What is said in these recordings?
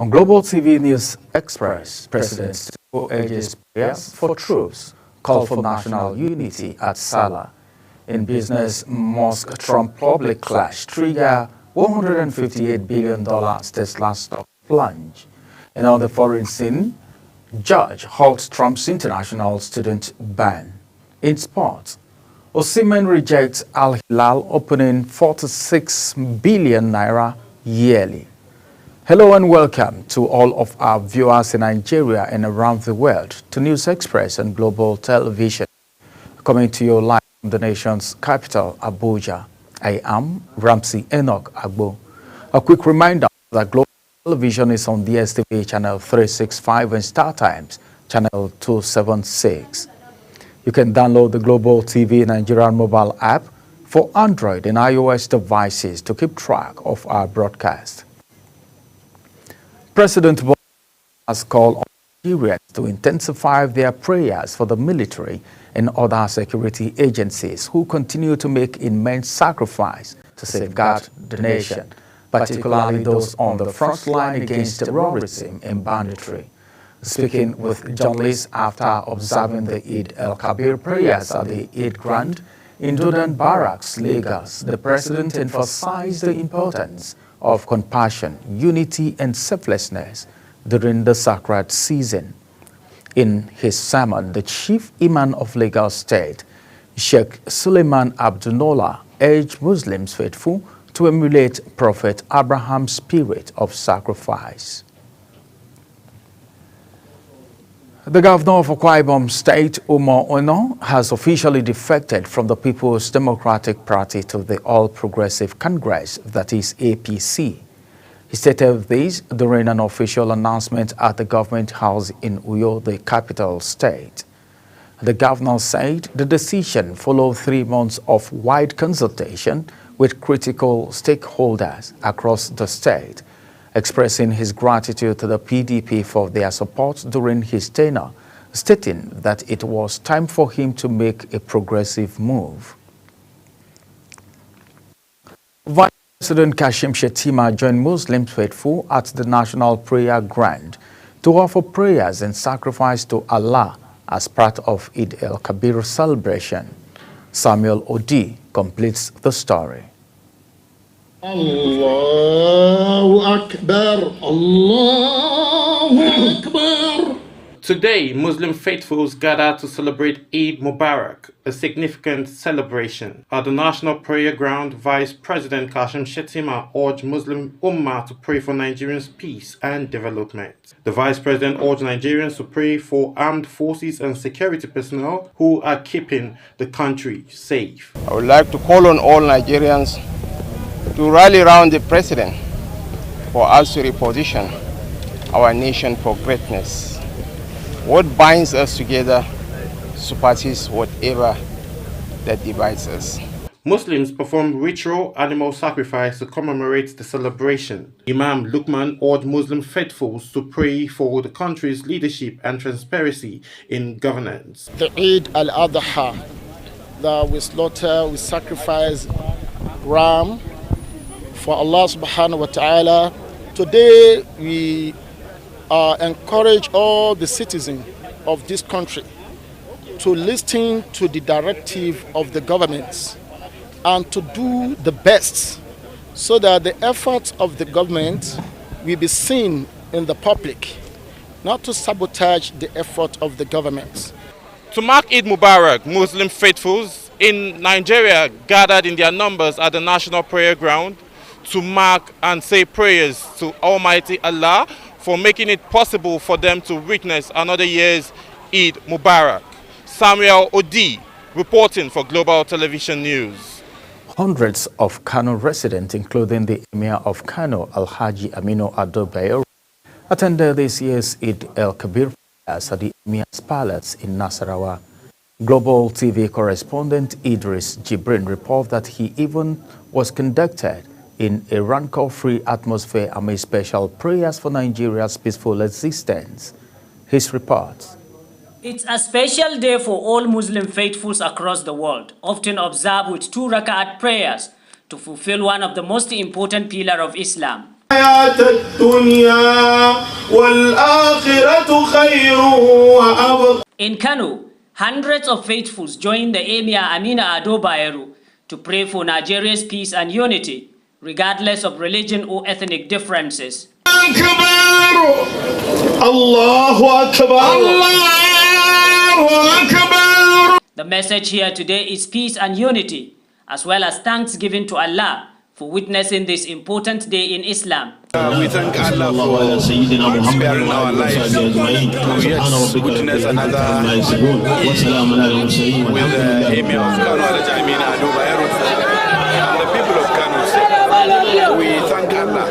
On Global TV News Express, President Tinubu urges prayers for troops, call for national unity at Salah. In business, Musk-Trump public clash trigger $158 billion Tesla stock plunge. And on the foreign scene, judge halts Trump's international student ban. In sports, Osimhen rejects Al Hilal opening 46 billion naira yearly. Hello and welcome to all of our viewers in Nigeria and around the world to News Express and Global Television. Coming to you live from the nation's capital, Abuja. I am Ramsey Enoch Agbo. A quick reminder that Global Television is on DSTV channel 365 and StarTimes channel 276. You can download the Global TV Nigerian mobile app for Android and iOS devices to keep track of our broadcast. President Bola has called on Nigerians to intensify their prayers for the military and other security agencies who continue to make immense sacrifice to safeguard the nation, particularly those on the front line against terrorism and banditry. Speaking with journalists after observing the Eid el-Kabir prayers at the Eid Grand in Dodan Barracks, Lagos, the president emphasized the importance of compassion, unity, and selflessness during the sacred season. In his sermon, the chief imam of Lagos State, Sheikh Suleiman Abdullah, urged Muslims faithful to emulate Prophet Abraham's spirit of sacrifice. The governor of Akwa Ibom State, Umar Ono, has officially defected from the People's Democratic Party to the All Progressive Congress, that is APC. He stated this during an official announcement at the government house in Uyo, the capital state. The governor said the decision followed 3 months of wide consultation with critical stakeholders across the state, expressing his gratitude to the PDP for their support during his tenure, stating that it was time for him to make a progressive move. Vice President Kashim Shettima joined Muslim faithful at the National Prayer Grand to offer prayers and sacrifice to Allah as part of Eid el-Kabir celebration. Samuel Odi completes the story. Allahu Akbar, Allahu Akbar. Today, Muslim faithfuls gather to celebrate Eid Mubarak, a significant celebration. At the National Prayer Ground, Vice President Kashim Shettima urged Muslim Ummah to pray for Nigerians' peace and development. The Vice President urged Nigerians to pray for armed forces and security personnel who are keeping the country safe. I would like to call on all Nigerians to rally around the President for us to reposition our nation for greatness. What binds us together surpasses whatever that divides us. Muslims perform ritual animal sacrifice to commemorate the celebration. Imam Lukman urged Muslim faithfuls to pray for the country's leadership and transparency in governance. The Eid al-Adha, that we slaughter, we sacrifice ram for Allah subhanahu wa ta'ala. Today we encourage all the citizens of this country to listen to the directive of the government and to do the best so that the efforts of the government will be seen in the public, not to sabotage the effort of the government. To mark Eid Mubarak, Muslim faithfuls in Nigeria gathered in their numbers at the National Prayer Ground to mark and say prayers to Almighty Allah for making it possible for them to witness another year's Eid Mubarak. Samuel Odi, reporting for Global Television News. Hundreds of Kano residents, including the Emir of Kano, Alhaji Aminu Ado Bayero, attended this year's Eid el-Kabir prayers at the Emir's Palace in Nasarawa. Global TV correspondent Idris Jibrin reported that he even was conducted in a rancor-free atmosphere amid special prayers for Nigeria's peaceful existence. His report. It's a special day for all Muslim faithfuls across the world, often observed with 2 rak'at prayers to fulfill one of the most important pillars of Islam, In Kano, hundreds of faithfuls joined the Emir Amina Ado Bayero to pray for Nigeria's peace and unity, regardless of religion or ethnic differences. The message here today is peace and unity, as well as thanksgiving to Allah for witnessing this important day in Islam. We thank Allah for sparing our lives to yet witness another with the Emir of Kano, Amina Ado Bayero, and the people of Kano. We thank Allah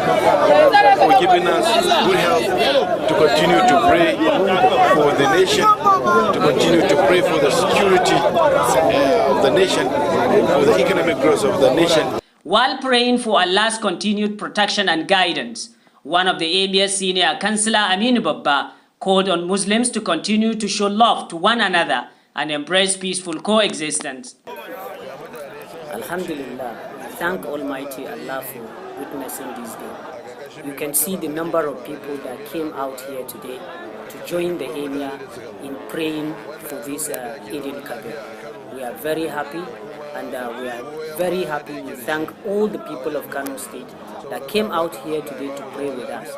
for giving us good health to continue to pray for the nation, to continue to pray for the security of the nation, for the economic growth of the nation. While praying for Allah's continued protection and guidance, one of the Emir's senior councillor, Aminu Babba, called on Muslims to continue to show love to one another and embrace peaceful coexistence. Alhamdulillah, I thank Almighty Allah for witnessing this day. You can see the number of people that came out here today to join the Emir in praying for this Eid al-Kabir. We are very happy, and we are very happy. We thank all the people of Kano State that came out here today to pray with us.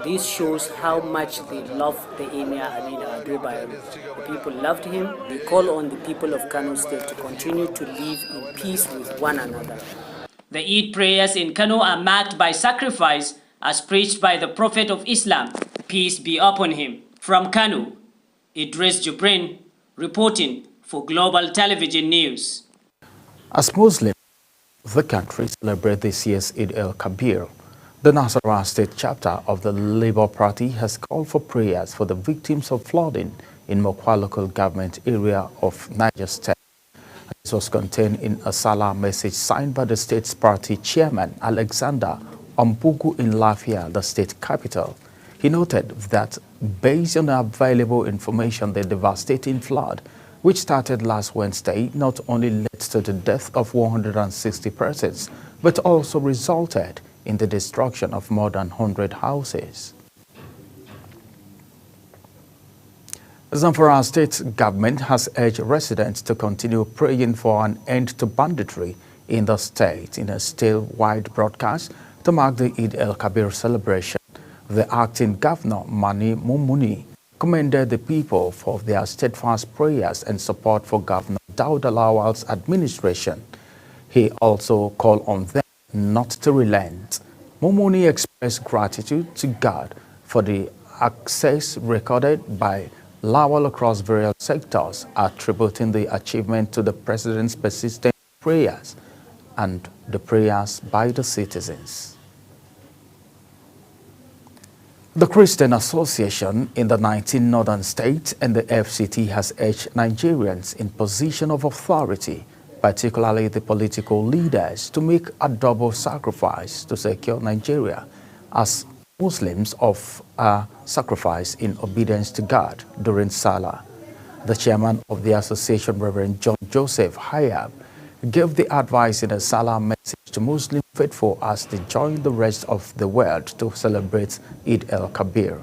This shows how much they love the Emir Amina Ado Bayero. The people loved him. We call on the people of Kano State to continue to live in peace with one another. The Eid prayers in Kano are marked by sacrifice as preached by the Prophet of Islam, peace be upon him. From Kano, Idris Jubrin reporting for Global Television News. As Muslims, the country celebrate this year's Eid al-Kabir. The Nasarawa State chapter of the Labour Party has called for prayers for the victims of flooding in Mokwa local government area of Niger State. This was contained in a Salah message signed by the state's party chairman, Alexander Ombugu in Lafia, the state capital. He noted that based on available information, the devastating flood, which started last Wednesday, not only led to the death of 160 persons, but also resulted in the destruction of more than 100 houses. Zamfara state government has urged residents to continue praying for an end to banditry in the state in a statewide broadcast to mark the Eid al-Kabir celebration. The acting governor, Mani Mumuni, commended the people for their steadfast prayers and support for Governor Daud Lawal's administration. He also called on them not to relent. Mumuni expressed gratitude to God for the success recorded by Lawal across various sectors, attributing the achievement to the president's persistent prayers and the prayers by the citizens. The Christian Association in the 19 northern states and the FCT has urged Nigerians in position of authority, particularly the political leaders, to make a double sacrifice to secure Nigeria, as Muslims of a sacrifice in obedience to God during Salah. The chairman of the association, Reverend John Joseph Hayab, gave the advice in a Salah message to Muslim faithful as they join the rest of the world to celebrate Eid al-Kabir.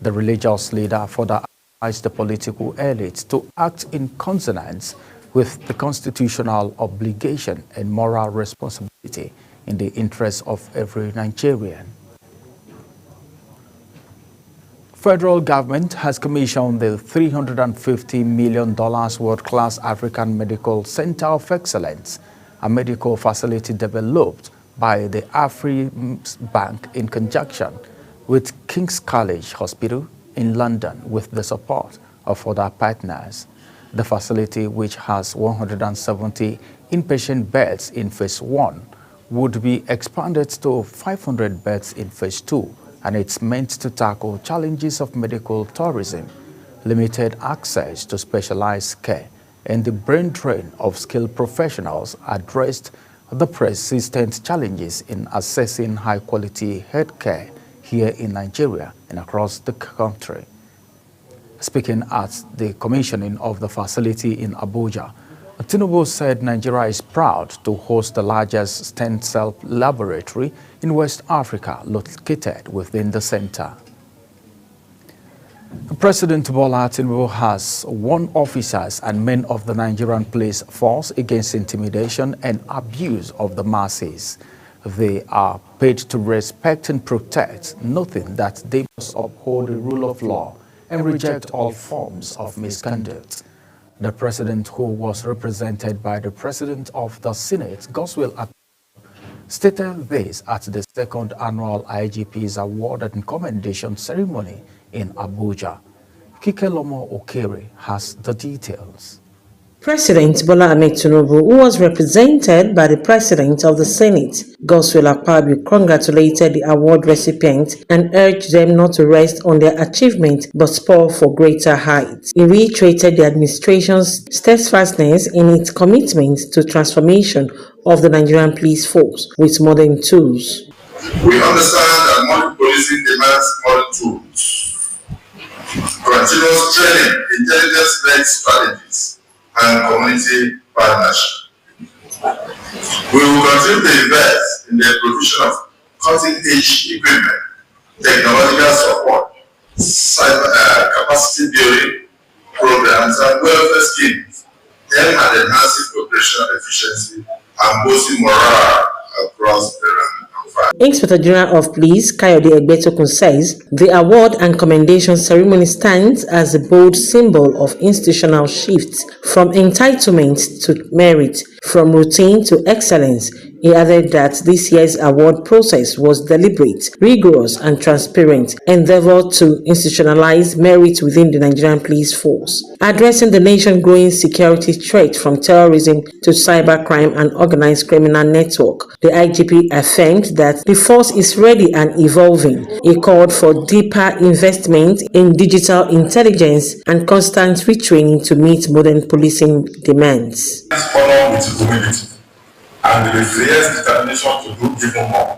The religious leader further advised the political elite to act in consonance with the constitutional obligation and moral responsibility in the interest of every Nigerian. Federal government has commissioned the $350 million world-class African Medical Center of Excellence, a medical facility developed by the Afreximbank in conjunction with King's College Hospital in London with the support of other partners. The facility, which has 170 inpatient beds in Phase 1, would be expanded to 500 beds in Phase 2, and it's meant to tackle challenges of medical tourism, limited access to specialized care, and the brain drain of skilled professionals addressed the persistent challenges in accessing high-quality health care here in Nigeria and across the country. Speaking at the commissioning of the facility in Abuja, Tinubu said Nigeria is proud to host the largest stem cell laboratory in West Africa located within the center. President Bola Tinubu has warned officers and men of the Nigerian police force against intimidation and abuse of the masses. They are paid to respect and protect, noting that they must uphold the rule of law and reject all forms of misconduct. The president, who was represented by the president of the Senate, Godswill Akpabio, stated this at the second annual IGP's award and commendation ceremony in Abuja. Kikelomo Okere has the details. President Bola Ahmed Tinubu, who was represented by the President of the Senate, Godswill Akpabio, congratulated the award recipients and urged them not to rest on their achievement but spur for greater heights. He reiterated the administration's steadfastness in its commitment to transformation of the Nigerian police force with modern tools. We understand that modern policing demands modern tools, continuous training, intelligence-led strategies, and community partnership. We will continue to invest in the provision of cutting-edge equipment, technological support, cyber capacity building programs, and welfare schemes aimed at enhancing operational efficiency and boosting morale across the rank. Inspector General of Police Kayode Egbetokun says the award and commendation ceremony stands as a bold symbol of institutional shifts from entitlement to merit, from routine to excellence. He added that this year's award process was deliberate, rigorous, and transparent, endeavored to institutionalize merit within the Nigerian police force. Addressing the nation's growing security threat from terrorism to cybercrime and organized criminal network, the IGP affirmed that the force is ready and evolving. He called for deeper investment in digital intelligence and constant retraining to meet modern policing demands. And the fierce determination to do even more.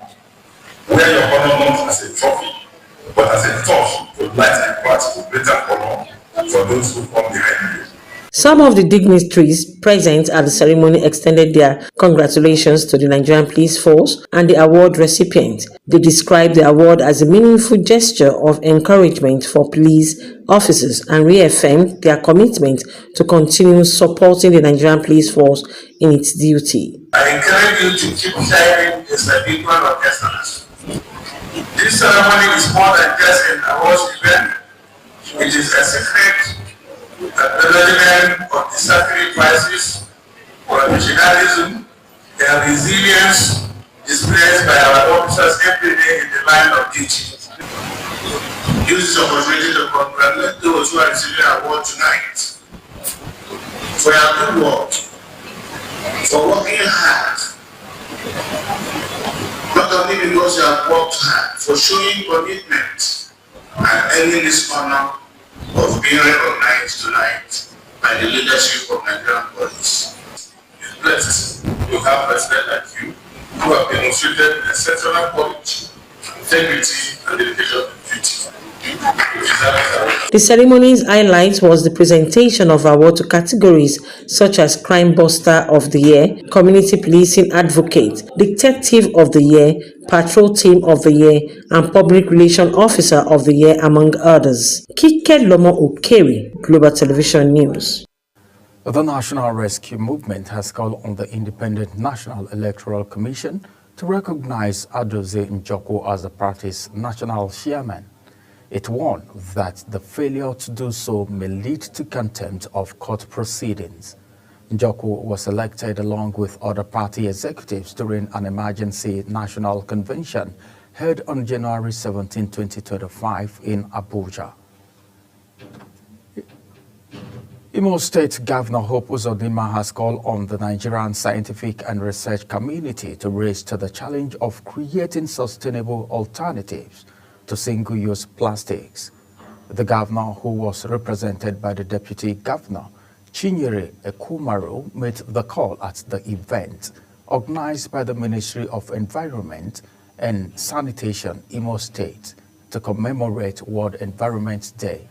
Wear your honor not as a trophy, but as a torch to light a path to greater honor for those who come behind you. Some of the dignitaries present at the ceremony extended their congratulations to the Nigerian police force and the award recipient. They described the award as a meaningful gesture of encouragement for police officers and reaffirmed their commitment to continue supporting the Nigerian police force in its duty. I encourage you to keep sharing the certificate of excellence. This ceremony is more than just an awards event. It is a secret acknowledgement of the sacrifices, professionalism, and resilience displayed by our officers every day in the line of duty. Use this opportunity to congratulate those who are receiving an award tonight for your good work, for working hard, not only because you have worked hard, for showing commitment and earning this honor of being recognized tonight by the leadership of Nigerian police. It's blessed to have president like you who have demonstrated exceptional courage, integrity, and dedication to duty. The ceremony's highlight was the presentation of award to categories such as Crime Buster of the Year, Community Policing Advocate, Detective of the Year, Patrol Team of the Year, and Public Relations Officer of the Year, among others. Kikelomo Okere, Global Television News. The National Rescue Movement has called on the Independent National Electoral Commission to recognize Adoze Njoku as the party's national chairman. It warned that the failure to do so may lead to contempt of court proceedings. Njoku was elected along with other party executives during an emergency national convention held on January 17, 2025 in Abuja. Imo State Governor Hope Uzodinma has called on the Nigerian scientific and research community to rise to the challenge of creating sustainable alternatives to single-use plastics. The governor, who was represented by the deputy governor, Chinyere Ekumaru, made the call at the event organized by the Ministry of Environment and Sanitation, Imo State, to commemorate World Environment Day.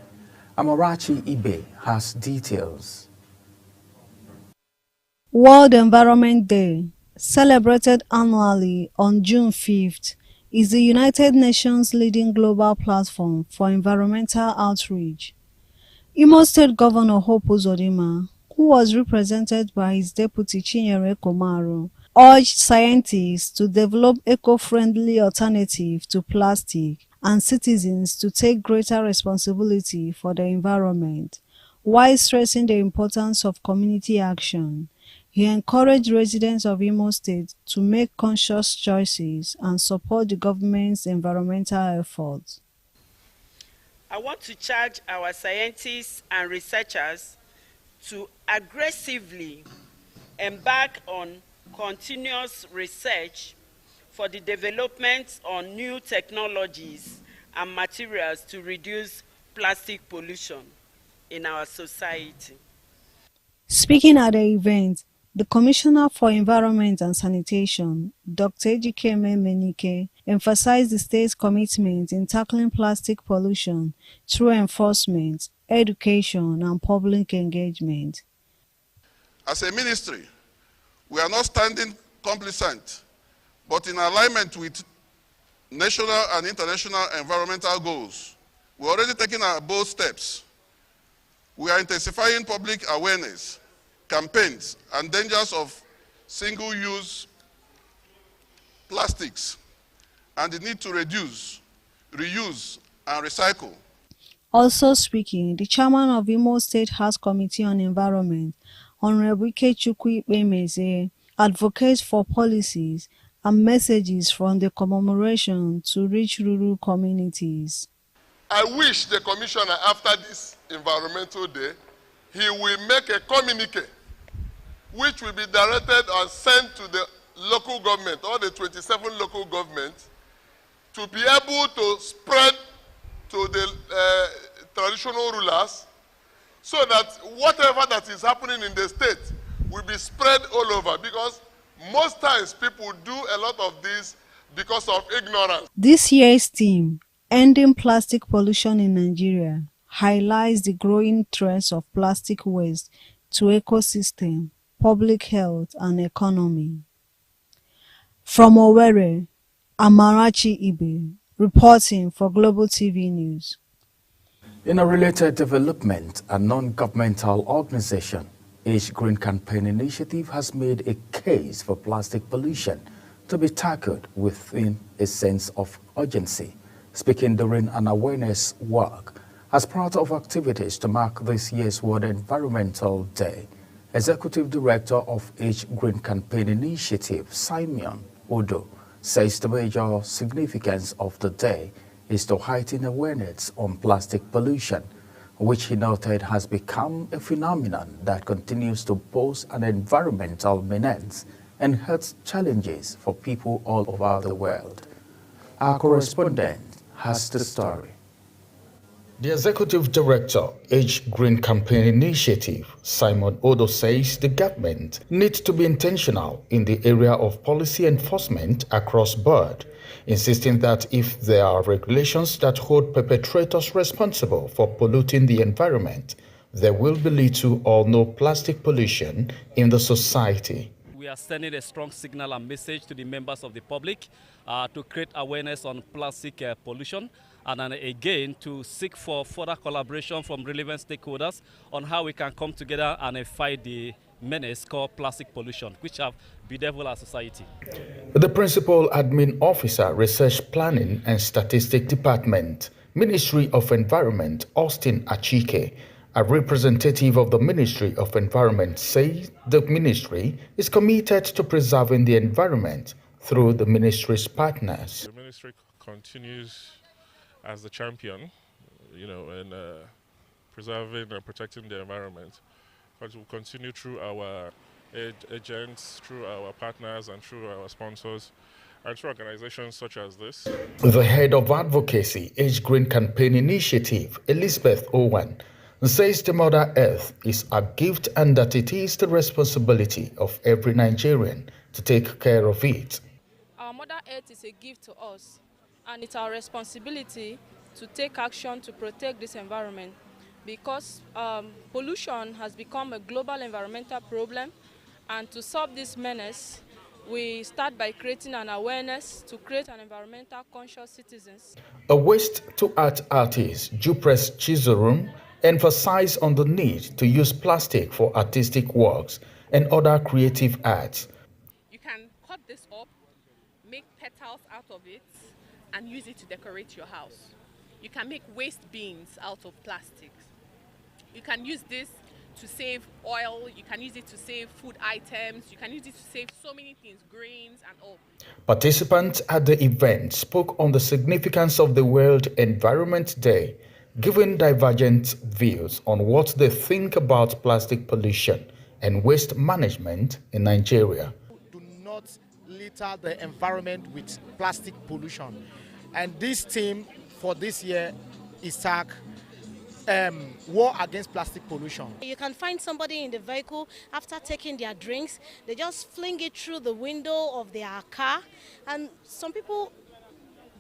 Amarachi Ibe has details. World Environment Day, celebrated annually on June 5th, is the United Nations leading global platform for environmental outreach. Imo State Governor Hope Uzodinma, who was represented by his deputy Chinyere Komaru, urged scientists to develop eco-friendly alternatives to plastic and citizens to take greater responsibility for the environment, while stressing the importance of community action. He encouraged residents of Imo State to make conscious choices and support the government's environmental efforts. I want to charge our scientists and researchers to aggressively embark on continuous research for the development on new technologies and materials to reduce plastic pollution in our society. Speaking at the event, the Commissioner for Environment and Sanitation, Dr. Ejikeme Menike, emphasized the state's commitment in tackling plastic pollution through enforcement, education, and public engagement. As a ministry, we are not standing complacent, but in alignment with national and international environmental goals. We're already taking our bold steps. We are intensifying public awareness, campaigns, and dangers of single-use plastics, and the need to reduce, reuse, and recycle. Also speaking, the chairman of Imo State House Committee on Environment, Honorable Ikechukwu Ikpemeze, advocates for policies and messages from the commemoration to reach rural communities. I wish the commissioner, after this environmental day, he will make a communique which will be directed and sent to the local government, all the 27 local governments, to be able to spread to the traditional rulers, so that whatever that is happening in the state will be spread all over, because most times people do a lot of this because of ignorance. This year's theme, Ending Plastic Pollution in Nigeria, highlights the growing threats of plastic waste to ecosystem, public health, and economy. From Owerri, Amarachi Ibe, reporting for Global TV News. In a related development, a non-governmental organization, Age Green Campaign Initiative, has made a case for plastic pollution to be tackled within a sense of urgency. Speaking during an awareness work as part of activities to mark this year's World Environmental Day, Executive Director of Age Green Campaign Initiative, Simon Odo, says the major significance of the day is to heighten awareness on plastic pollution, which he noted has become a phenomenon that continues to pose an environmental menace and health challenges for people all over the world. Our correspondent has the story. The Executive Director, Age Green Campaign Initiative, Simon Odo, says the government needs to be intentional in the area of policy enforcement across board, insisting that if there are regulations that hold perpetrators responsible for polluting the environment, there will be little or no plastic pollution in the society. We are sending a strong signal and message to the members of the public to create awareness on plastic pollution, and then again to seek for further collaboration from relevant stakeholders on how we can come together and fight the menace called plastic pollution, which have bedeviled our society. The Principal Admin Officer, Research Planning and Statistics Department, Ministry of Environment, Austin Achike, a representative of the Ministry of Environment, says the ministry is committed to preserving the environment through the ministry's partners. The ministry continues as the champion, in preserving and protecting the environment. But we'll continue through our agents, through our partners, and through our sponsors, and through organizations such as this. The head of advocacy, Age Green Campaign Initiative, Elizabeth Owen, says the Mother Earth is a gift and that it is the responsibility of every Nigerian to take care of it. Our Mother Earth is a gift to us, and it's our responsibility to take action to protect this environment, because pollution has become a global environmental problem, and to solve this menace, We start by creating an awareness to create an environmental conscious citizens. A waste-to-art artist, Jupres Chizorum, emphasized on the need to use plastic for artistic works and other creative arts. You can cut this up, make petals out of it, and use it to decorate your house. You can make waste bins out of plastics. You can use this to save oil, you can use it to save food items, you can use it to save so many things, grains and all. Participants at the event spoke on the significance of the World Environment Day, giving divergent views on what they think about plastic pollution and waste management in Nigeria. Do not litter the environment with plastic pollution. And this theme for this year is TAG, War Against Plastic Pollution. You can find somebody in the vehicle after taking their drinks, they just fling it through the window of their car, and some people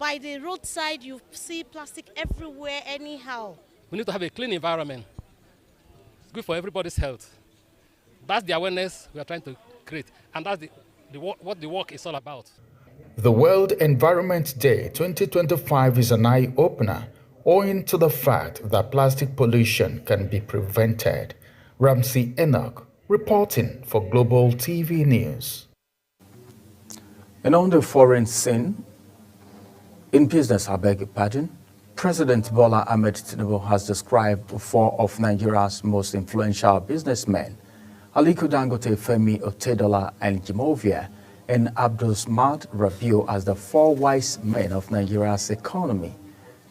by the roadside you see plastic everywhere anyhow. We need to have a clean environment. It's good for everybody's health. That's the awareness we are trying to create, and that's what the work is all about. The World Environment Day 2025 is an eye-opener owing to the fact that plastic pollution can be prevented. Ramsey Enoch reporting for Global TV News. And on the foreign scene, in business, I beg your pardon, President Bola Ahmed Tinubu has described four of Nigeria's most influential businessmen, Aliko Dangote, Femi Otedola, and Jimovia, and Abdulsmad Rabiu as the four wise men of Nigeria's economy,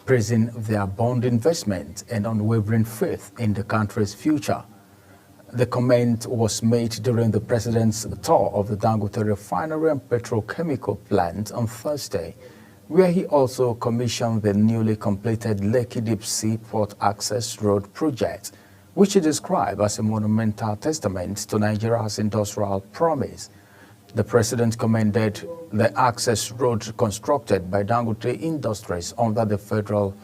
praising their bold investment and unwavering faith in the country's future. The comment was made during the president's tour of the Dangote refinery and petrochemical plant on Thursday, where he also commissioned the newly completed Lekki Deep Sea Port Access Road project, which he described as a monumental testament to Nigeria's industrial promise. The president commended the access road constructed by Dangote Industries under the federal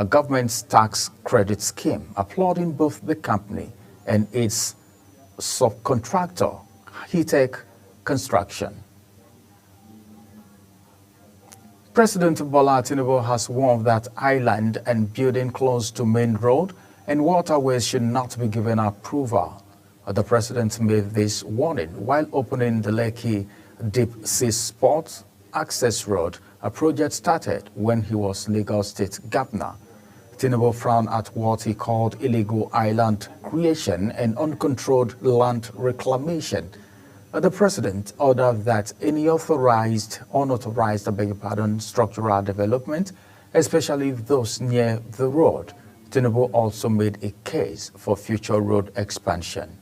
government's tax credit scheme, applauding both the company and its subcontractor, Hitech Construction. President Bola Tinubu has warned that island and building close to main road and waterways should not be given approval. The president made this warning while opening the Lekki Deep Sea Port Access Road, a project started when he was Lagos State Governor. Tinubu frowned at what he called illegal island creation and uncontrolled land reclamation. The president ordered that any unauthorized structural development, especially those near the road. Tinubu also made a case for future road expansion.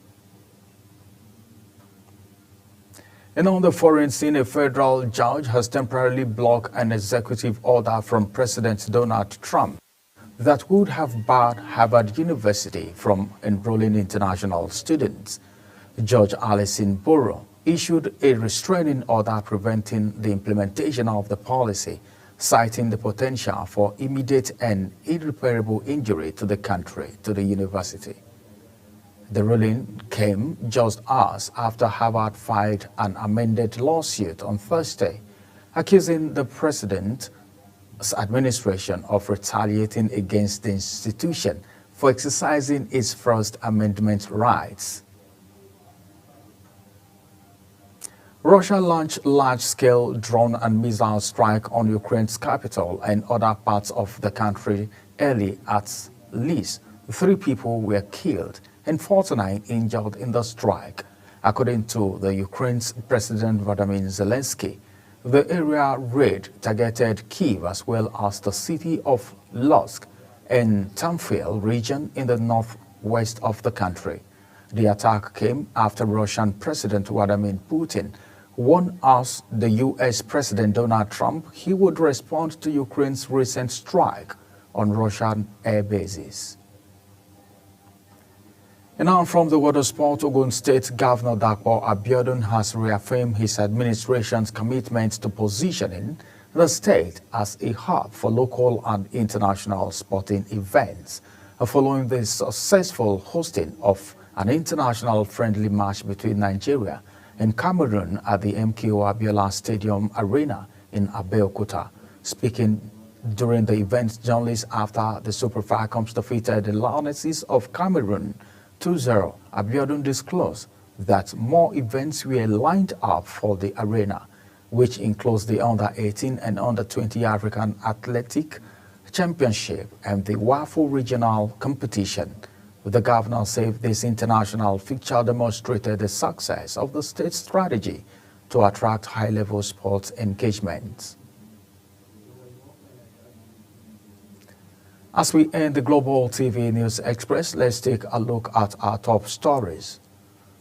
And on the foreign scene, a federal judge has temporarily blocked an executive order from President Donald Trump that would have barred Harvard University from enrolling international students. Judge Alison Burrow issued a restraining order preventing the implementation of the policy, citing the potential for immediate and irreparable injury to the country, to the university. The ruling came just hours after Harvard filed an amended lawsuit on Thursday, accusing the president's administration of retaliating against the institution for exercising its First Amendment rights. Russia launched large-scale drone and missile strike on Ukraine's capital and other parts of the country early. At least 3 people were killed and 49 injured in the strike, according to the Ukraine's President Volodymyr Zelensky. The area raid targeted Kyiv as well as the city of Lusk and Tamfil region in the northwest of the country. The attack came after Russian President Vladimir Putin warned us, the U.S. President Donald Trump, he would respond to Ukraine's recent strike on Russian air bases. And now from the water sport, Ogun State Governor Dapo Abiodun has reaffirmed his administration's commitment to positioning the state as a hub for local and international sporting events, following the successful hosting of an international friendly match between Nigeria in Cameroon at the MKO Abiola Stadium Arena in Abeokuta. Speaking during the event, journalists after the Super Falcons defeated the Lionesses of Cameroon 2-0, Abiodun disclosed that more events were lined up for the arena, which includes the Under-18 and Under-20 African Athletic Championship and the WAFU Regional Competition. The governor said this international fixture demonstrated the success of the state's strategy to attract high-level sports engagement. As we end the Global TV News Express, let's take a look at our top stories.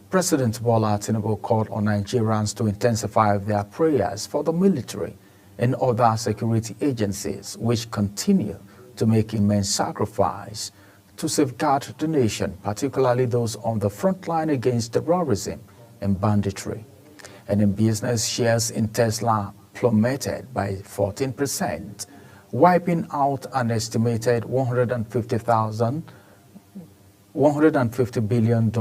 President Bola Tinubu called on Nigerians to intensify their prayers for the military and other security agencies which continue to make immense sacrifice to safeguard the nation, particularly those on the front line against terrorism and banditry. And in business, shares in Tesla plummeted by 14%, wiping out an estimated $150 billion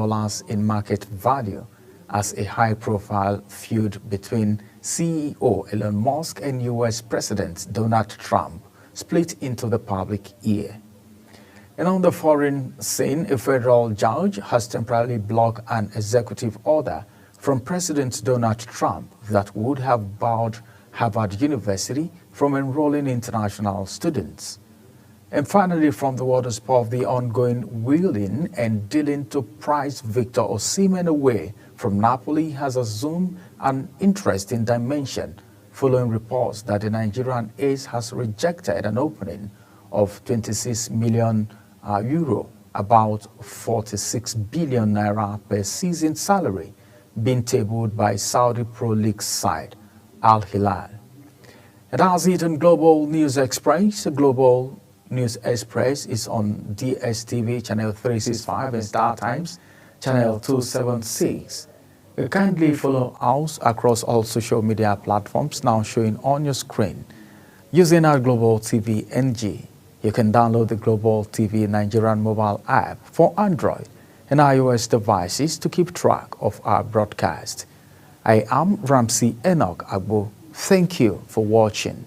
in market value as a high-profile feud between CEO Elon Musk and U.S. President Donald Trump split into the public ear. And on the foreign scene, a federal judge has temporarily blocked an executive order from President Donald Trump that would have barred Harvard University from enrolling international students. And finally, from the world of sport, the ongoing wheeling and dealing to prize Victor Osimhen away from Napoli has assumed an interesting dimension following reports that the Nigerian ace has rejected an opening of 26 million euro, about 46 billion naira per season salary, being tabled by Saudi Pro League side Al Hilal. And that's it on Global News Express. Global News Express is on DSTV channel 365 and Star Times channel 276. Kindly follow us across all social media platforms now showing on your screen. Using our Global TV NG, you can download the Global TV Nigerian mobile app for Android and iOS devices to keep track of our broadcast. I am Ramsey Enoch Agbo. Thank you for watching.